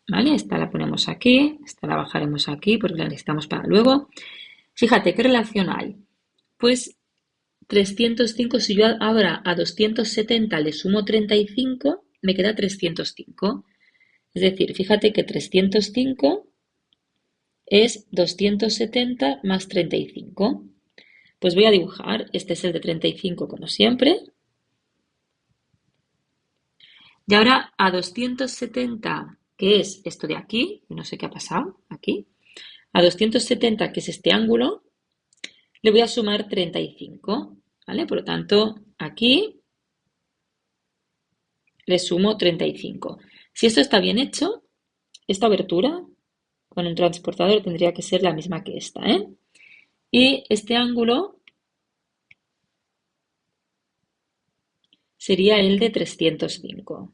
¿Vale? Esta la ponemos aquí, esta la bajaremos aquí porque la necesitamos para luego. Fíjate, ¿qué relación hay? Pues 305, si yo ahora a 270 le sumo 35, me queda 305. Es decir, fíjate que 305 es 270 más 35. Pues voy a dibujar, este es el de 35 como siempre. Y ahora a 270, que es esto de aquí, no sé qué ha pasado aquí, a 270, que es este ángulo, le voy a sumar 35, ¿vale? Por lo tanto, aquí le sumo 35. Si esto está bien hecho, esta abertura con un transportador tendría que ser la misma que esta, ¿eh? Y este ángulo sería el de 305.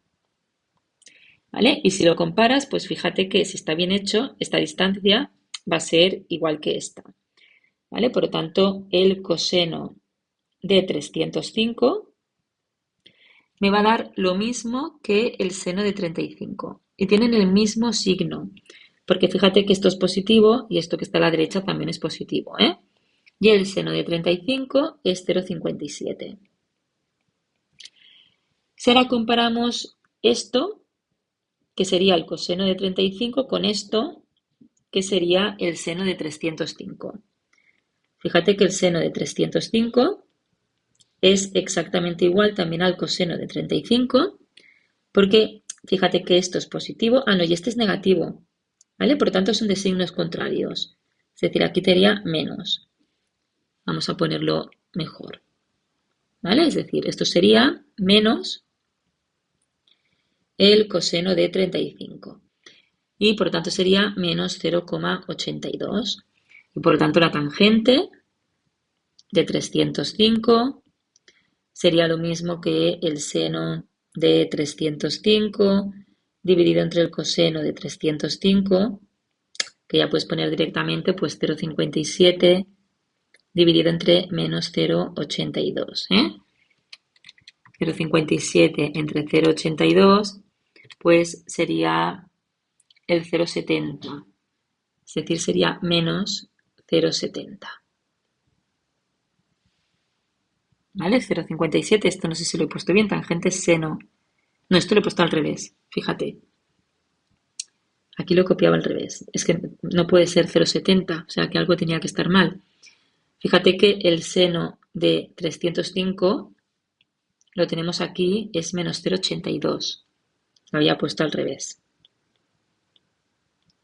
¿Vale? Y si lo comparas, pues fíjate que si está bien hecho, esta distancia va a ser igual que esta. ¿Vale? Por lo tanto, el coseno de 305 me va a dar lo mismo que el seno de 35. Y tienen el mismo signo, porque fíjate que esto es positivo y esto que está a la derecha también es positivo, ¿eh? Y el seno de 35 es 0,57. Si ahora comparamos esto, que sería el coseno de 35, con esto, que sería el seno de 305. Fíjate que el seno de 305 es exactamente igual también al coseno de 35, porque fíjate que esto es positivo, no, y este es negativo, ¿vale? Por lo tanto son de signos contrarios, es decir, aquí sería menos. Vamos a ponerlo mejor, ¿vale? Es decir, esto sería menos el coseno de 35 y por lo tanto sería menos 0,82 y por lo tanto la tangente de 305 sería lo mismo que el seno de 305 dividido entre el coseno de 305, que ya puedes poner directamente pues 0,57 dividido entre menos 0,82. 0,57 entre 0,82 pues sería el 0,70, es decir, sería menos 0,70. ¿Vale? 0,57, esto no sé si lo he puesto bien, tangente seno. No, esto lo he puesto al revés, fíjate. Aquí lo copiaba al revés. Es que no puede ser 0,70, o sea que algo tenía que estar mal. Fíjate que el seno de 305 lo tenemos aquí, es menos 0,82. Lo había puesto al revés.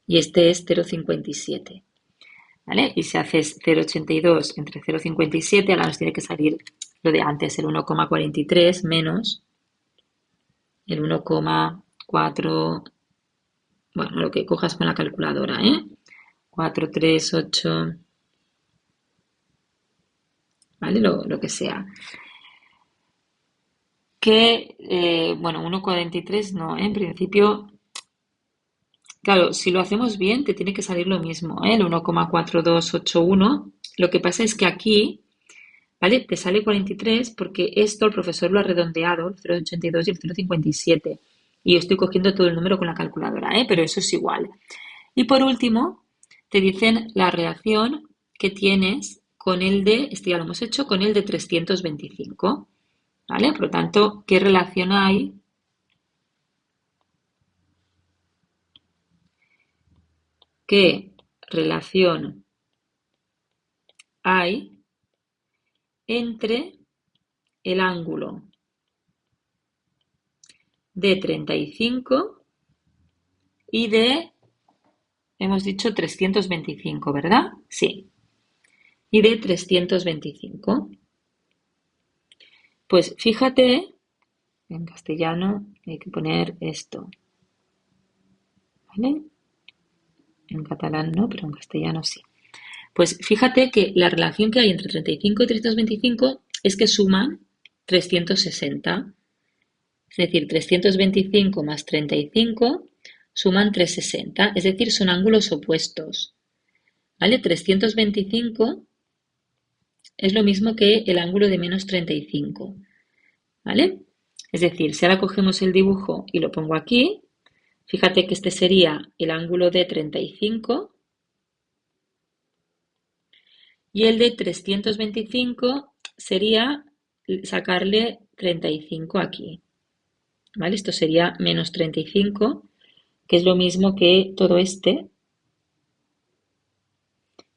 Y este es 0,57. ¿Vale? Y si haces 0,82 entre 0,57, ahora nos tiene que salir lo de antes, el 1,43 menos el 1,4, bueno, lo que cojas con la calculadora, 438, ¿vale? Lo que sea. Que, bueno, 1,43 no, en principio, claro, si lo hacemos bien, te tiene que salir lo mismo, el 1,4281. Lo que pasa es que aquí ¿vale? Te sale 43 porque esto el profesor lo ha redondeado, el 0,82 y el 0,57. Y yo estoy cogiendo todo el número con la calculadora, ¿eh? Pero eso es igual. Y por último, te dicen la relación que tienes con el de, esto ya lo hemos hecho, con el de 325, ¿vale? Por lo tanto, ¿qué relación hay? ¿Qué relación hay entre el ángulo de 35 y de, hemos dicho 325, ¿verdad? Sí. Y de 325. Pues fíjate, en castellano hay que poner esto, ¿vale? En catalán no, pero en castellano sí. Pues fíjate que la relación que hay entre 35 y 325 es que suman 360. Es decir, 325 más 35 suman 360, es decir, son ángulos opuestos. ¿Vale? 325 es lo mismo que el ángulo de menos 35. ¿Vale? Es decir, si ahora cogemos el dibujo y lo pongo aquí, fíjate que este sería el ángulo de 35 y el de 325 sería sacarle 35 aquí. ¿Vale? Esto sería menos 35, que es lo mismo que todo este,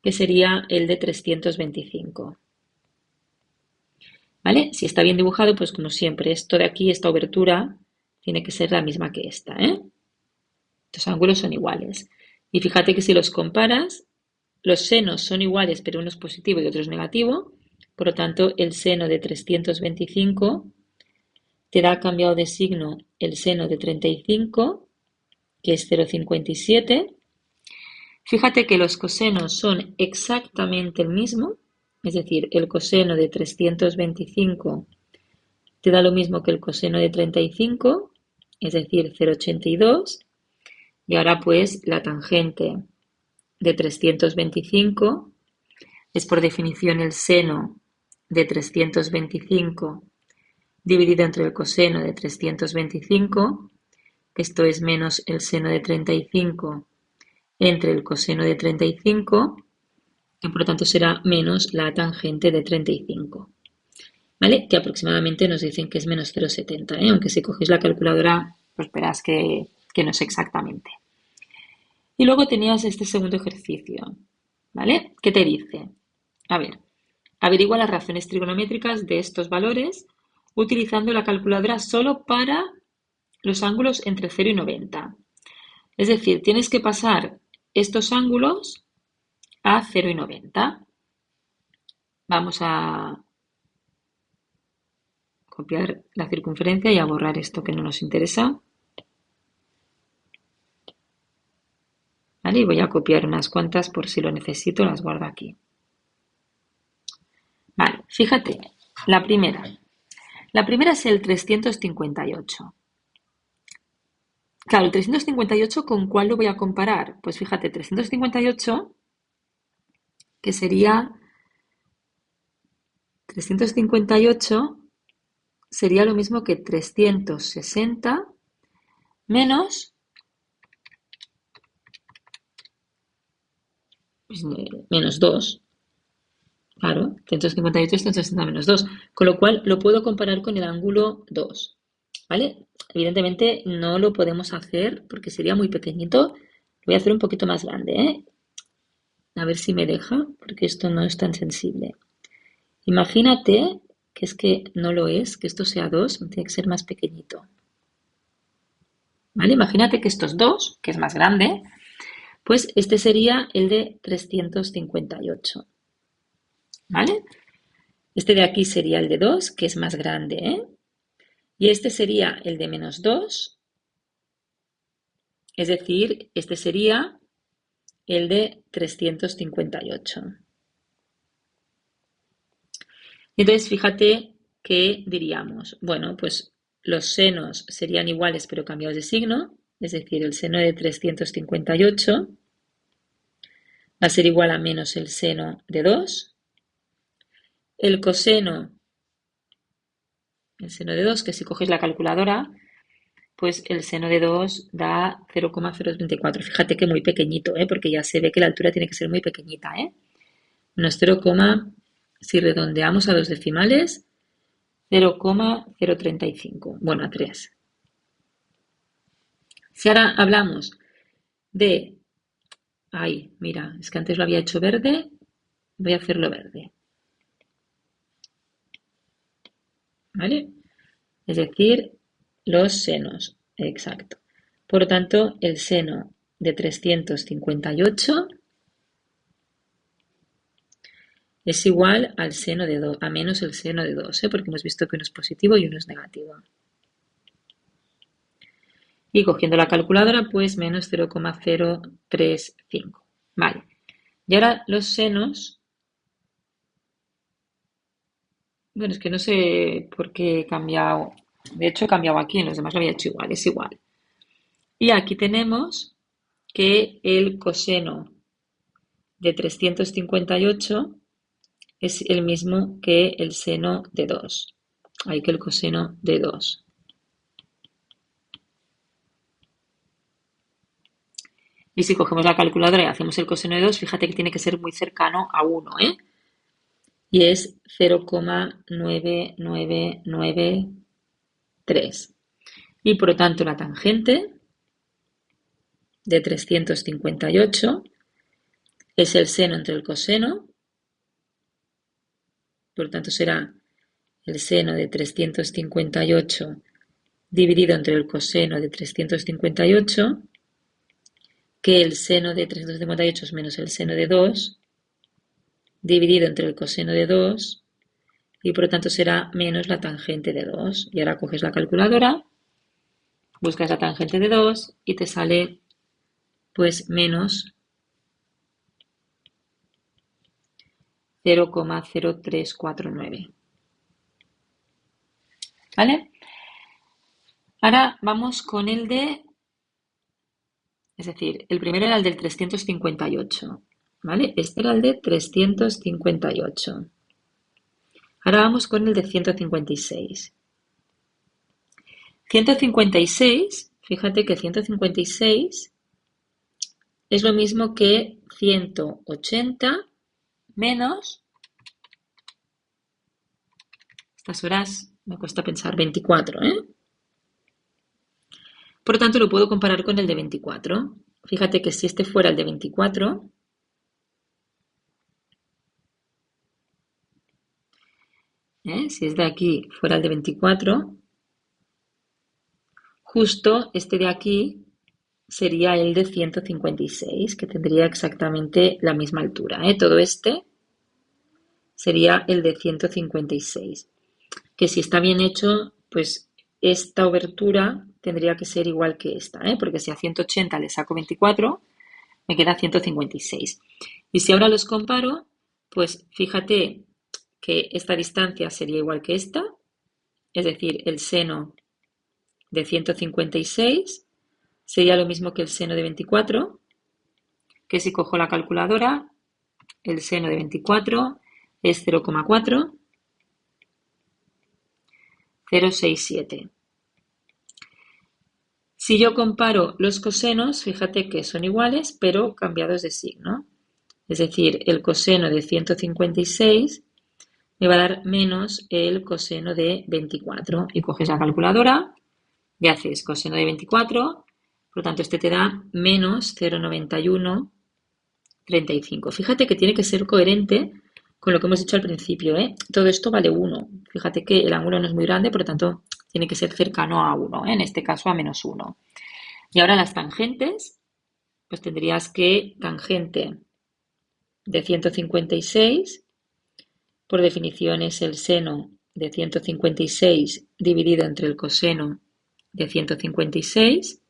que sería el de 325. ¿Vale? Si está bien dibujado, pues como siempre, esto de aquí, esta obertura, tiene que ser la misma que esta, ¿eh? Estos ángulos son iguales. Y fíjate que si los comparas, los senos son iguales, pero uno es positivo y otro es negativo. Por lo tanto, el seno de 325 te da cambiado de signo el seno de 35, que es 0,57. Fíjate que los cosenos son exactamente el mismo, es decir, el coseno de 325 te da lo mismo que el coseno de 35, es decir, 0,82. Y ahora pues la tangente de 325 es por definición el seno de 325 dividido entre el coseno de 325, que esto es menos el seno de 35 entre el coseno de 35, que por lo tanto será menos la tangente de 35. ¿Vale? Que aproximadamente nos dicen que es menos 0,70, ¿eh? Aunque si cogéis la calculadora, pues verás que no es exactamente. Y luego tenías este segundo ejercicio, ¿vale? ¿Qué te dice? A ver, averigua las razones trigonométricas de estos valores utilizando la calculadora solo para los ángulos entre 0 y 90. Es decir, tienes que pasar estos ángulos a 0 y 90. Vamos a copiar la circunferencia y a borrar esto que no nos interesa. ¿Vale? Y voy a copiar unas cuantas por si lo necesito, las guardo aquí. Vale, fíjate, la primera. La primera es el 358. Claro, el 358, ¿con cuál lo voy a comparar? Pues fíjate, 358, que sería 358 sería lo mismo que 360 menos, pues, menos 2. Claro, 358 es 360 menos 2. Con lo cual lo puedo comparar con el ángulo 2. ¿Vale? Evidentemente no lo podemos hacer porque sería muy pequeñito. Lo voy a hacer un poquito más grande, ¿eh? A ver si me deja, porque esto no es tan sensible. Imagínate que es que no lo es, que esto sea 2, tiene que ser más pequeñito. ¿Vale? Imagínate que estos 2, que es más grande, pues este sería el de 358. ¿Vale? Este de aquí sería el de 2, que es más grande, ¿eh? Y este sería el de menos 2, es decir, este sería el de 358. Entonces, fíjate que diríamos, bueno, pues los senos serían iguales pero cambiados de signo, es decir, el seno de 358 va a ser igual a menos el seno de 2 el coseno, el seno de 2, que si coges la calculadora, pues el seno de 2 da 0,034. Fíjate que muy pequeñito, porque ya se ve que la altura tiene que ser muy pequeñita, Menos 0, si redondeamos a dos decimales, 0,035. Bueno, a 3. Si ahora hablamos de... Ay, mira, es que antes lo había hecho verde. Voy a hacerlo verde. ¿Vale? Es decir, los senos. Exacto. Por lo tanto, el seno de 358 es igual al seno de 2, a menos el seno de 2, porque hemos visto que uno es positivo y uno es negativo. Y cogiendo la calculadora, pues menos 0,035. Vale. Y ahora los senos. Bueno, es que no sé por qué he cambiado. De hecho, he cambiado aquí, en los demás lo había hecho igual, es igual. Y aquí tenemos que el coseno de 358 es el mismo que el seno de 2. Hay que el coseno de 2. Y si cogemos la calculadora y hacemos el coseno de 2, fíjate que tiene que ser muy cercano a 1, Y es 0,9993. Y por lo tanto la tangente de 358 es el seno entre el coseno, por lo tanto será el seno de 358 dividido entre el coseno de 358, que el seno de 358 es menos el seno de 2, dividido entre el coseno de 2, y por lo tanto será menos la tangente de 2. Y ahora coges la calculadora, buscas la tangente de 2 y te sale pues menos 0,0349. ¿Vale? Ahora vamos con el de, es decir, el primero era el del 358, ¿vale? Este era el de 358. Ahora vamos con el de 156. 156, fíjate que 156 es lo mismo que 180 menos, estas horas me cuesta pensar, 24, Por lo tanto, lo puedo comparar con el de 24. Fíjate que si este fuera el de 24, si es de aquí fuera el de 24, justo este de aquí sería el de 156, que tendría exactamente la misma altura. Todo este sería el de 156, que si está bien hecho, pues esta obertura tendría que ser igual que esta, porque si a 180 le saco 24, me queda 156. Y si ahora los comparo, pues fíjate que esta distancia sería igual que esta, es decir, el seno de 156 sería lo mismo que el seno de 24, que si cojo la calculadora, el seno de 24 es 0,4067. Si yo comparo los cosenos, fíjate que son iguales, pero cambiados de signo. Es decir, el coseno de 156 me va a dar menos el coseno de 24. Y coges la calculadora y haces coseno de 24, por lo tanto este te da menos 0,9135. Fíjate que tiene que ser coherente con lo que hemos dicho al principio, Todo esto vale 1. Fíjate que el ángulo no es muy grande, por lo tanto tiene que ser cercano a 1, en este caso a menos 1. Y ahora las tangentes, pues tendrías que tangente de 156, por definición es el seno de 156 dividido entre el coseno de 156.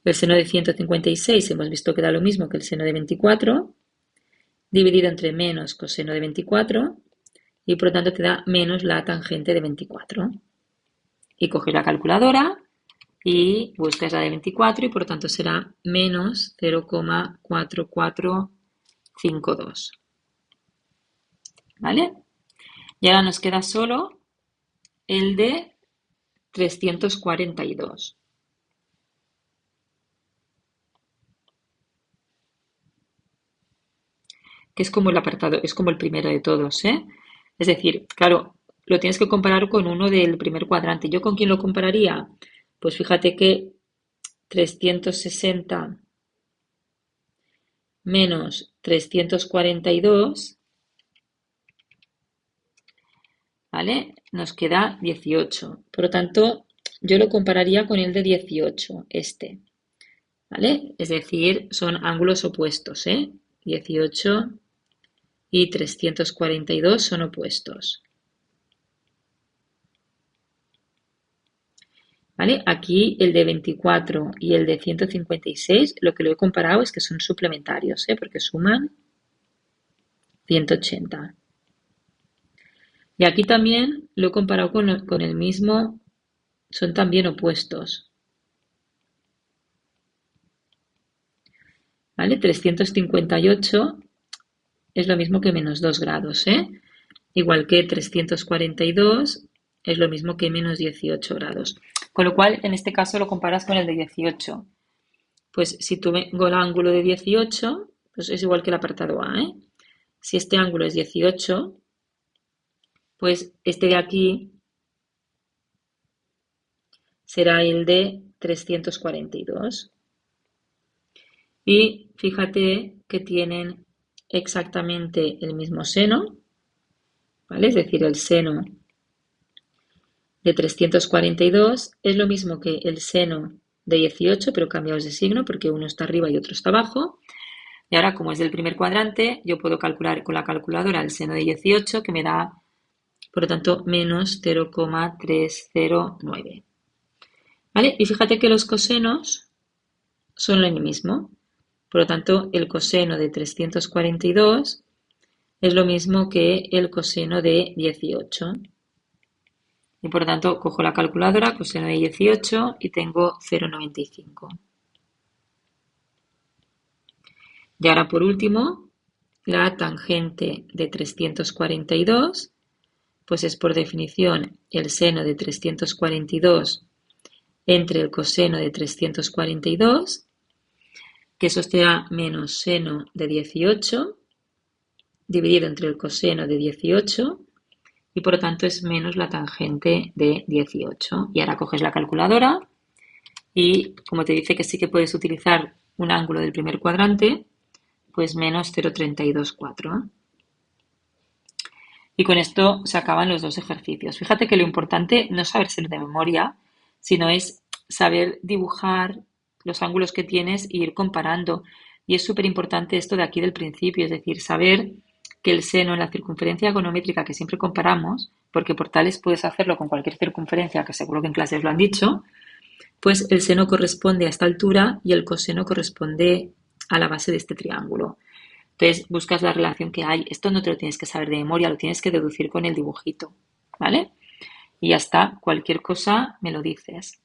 El seno de 156 hemos visto que da lo mismo que el seno de 24, dividido entre menos coseno de 24, y por lo tanto te da menos la tangente de 24. Y coges la calculadora y buscas la de 24 y por lo tanto será menos 0,4452. ¿Vale? Y ahora nos queda solo el de 342. Que es como el apartado, es como el primero de todos, ¿eh? Es decir, claro, lo tienes que comparar con uno del primer cuadrante. ¿Yo con quién lo compararía? Pues fíjate que 360 menos 342, ¿vale? Nos queda 18. Por lo tanto, yo lo compararía con el de 18, este, ¿vale? Es decir, son ángulos opuestos, ¿eh? 18 y 342 son opuestos. ¿Vale? Aquí el de 24 y el de 156, lo que lo he comparado es que son suplementarios, ¿eh? Porque suman 180. Y aquí también lo he comparado con el mismo, son también opuestos. ¿Vale? 358 es lo mismo que menos 2 grados, ¿eh? Igual que 342 es lo mismo que menos 18 grados. Con lo cual, en este caso lo comparas con el de 18. Pues si tengo el ángulo de 18, pues es igual que el apartado A, ¿eh? Si este ángulo es 18, pues este de aquí será el de 342. Y fíjate que tienen exactamente el mismo seno, ¿vale? Es decir, el seno de 342 es lo mismo que el seno de 18, pero cambiados de signo porque uno está arriba y otro está abajo. Y ahora, como es del primer cuadrante, yo puedo calcular con la calculadora el seno de 18, que me da, por lo tanto, menos 0,309. ¿Vale? Y fíjate que los cosenos son lo mismo. Por lo tanto, el coseno de 342 es lo mismo que el coseno de 18. Y por lo tanto, cojo la calculadora, coseno de 18 y tengo 0,95. Y ahora, por último, la tangente de 342, pues es por definición el seno de 342 entre el coseno de 342, que eso será menos seno de 18, dividido entre el coseno de 18, y por lo tanto es menos la tangente de 18. Y ahora coges la calculadora y como te dice que sí que puedes utilizar un ángulo del primer cuadrante, pues menos 0,324. Y con esto se acaban los dos ejercicios. Fíjate que lo importante no es sabérselo de memoria, sino es saber dibujar los ángulos que tienes e ir comparando. Y es súper importante esto de aquí del principio, es decir, saber que el seno en la circunferencia egonométrica que siempre comparamos, porque por tales puedes hacerlo con cualquier circunferencia, que seguro que en clases lo han dicho, pues el seno corresponde a esta altura y el coseno corresponde a la base de este triángulo. Entonces buscas la relación que hay. Esto no te lo tienes que saber de memoria, lo tienes que deducir con el dibujito, ¿vale? Y ya está. Cualquier cosa me lo dices.